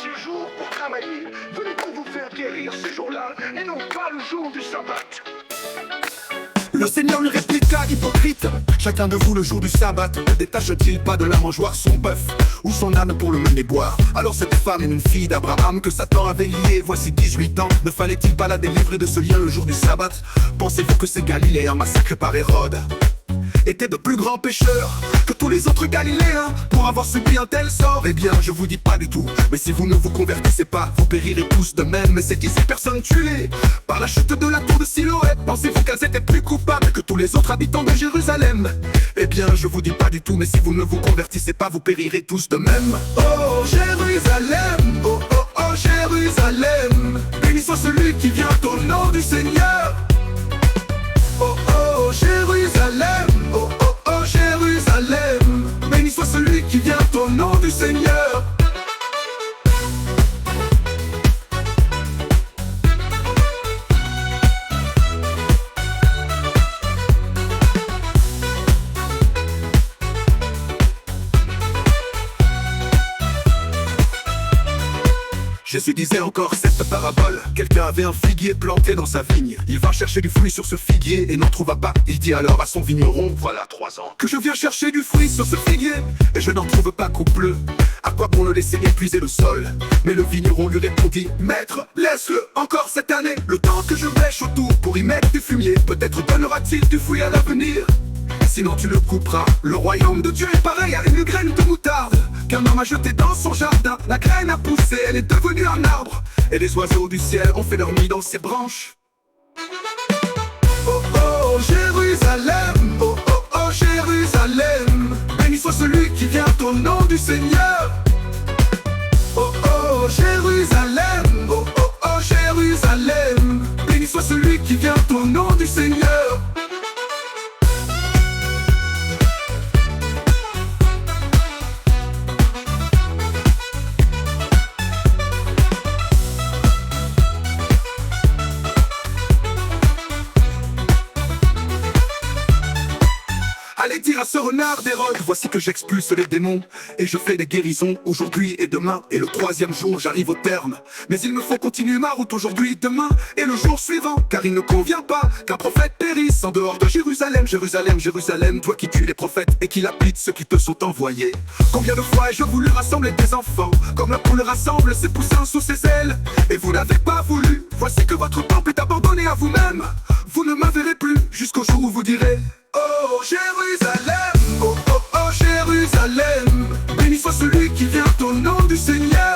6 jours pour travailler, venez pour vous faire guérir ces jours-là, et non pas le jour du sabbat. Le Seigneur lui répliqua, hypocrite, chacun de vous le jour du sabbat ne détache-t-il pas de la mangeoire son bœuf ou son âne pour le mener boire? Alors cette femme est une fille d'Abraham que Satan avait liée voici 18 ans. Ne fallait-il pas la délivrer de ce lien le jour du sabbat? Pensez-vous que ces Galiléens massacrés par Hérode étaient de plus grands pécheurs que tous les autres Galiléens pour avoir subi un tel sort? Eh bien, je vous dis pas du tout. Mais si vous ne vous convertissez pas, vous périrez tous de même. Mais ces 17 personnes tuées par la chute de la tour de Siloé, pensez-vous qu'elles étaient plus coupables que tous les autres habitants de Jérusalem? Eh bien, je vous dis pas du tout. Mais si vous ne vous convertissez pas, vous périrez tous de même. Oh Jérusalem, oh oh oh Jérusalem, béni soit celui qui vient au nom du Seigneur. Oh oh Jérusalem, oh oh oh Jérusalem, béni soit celui qui vient au nom du Seigneur. Jésus disait encore cette parabole. Quelqu'un avait un figuier planté dans sa vigne. Il va chercher du fruit sur ce figuier et n'en trouva pas. Il dit alors à son vigneron: voilà 3 ans que je viens chercher du fruit sur ce figuier et je n'en trouve pas couple. À quoi bon le laisser épuiser le sol? Mais le vigneron lui répondit: maître, laisse-le encore cette année, le temps que je bêche autour pour y mettre du fumier. Peut-être donnera-t-il du fruit à l'avenir. Sinon tu le couperas. Le royaume de Dieu est pareil à une graine de moutarde qu'un homme a jetée dans son jardin. La graine a poussé, elle est devenue un arbre, et les oiseaux du ciel ont fait leur nid dans ses branches. Oh oh Jérusalem, oh oh oh Jérusalem, béni soit celui qui vient au nom du Seigneur. Oh oh Jérusalem, oh oh oh Jérusalem, béni soit celui qui vient au nom du Seigneur. Allez dire à ce renard d'Hérode: voici que j'expulse les démons et je fais des guérisons aujourd'hui et demain, et le 3e jour j'arrive au terme. Mais il me faut continuer ma route aujourd'hui, demain et le jour suivant, car il ne convient pas qu'un prophète périsse en dehors de Jérusalem. Jérusalem, Jérusalem, toi qui tues les prophètes et qui lapides ceux qui te sont envoyés. Combien de fois ai-je voulu rassembler tes enfants comme la poule rassemble ses poussins sous ses ailes, et vous n'avez pas voulu. Voici que votre temple est abandonné à vous-même. Vous ne me verrez plus jusqu'au jour où vous direz: oh Jérusalem, oh oh oh Jérusalem, béni soit celui qui vient au nom du Seigneur.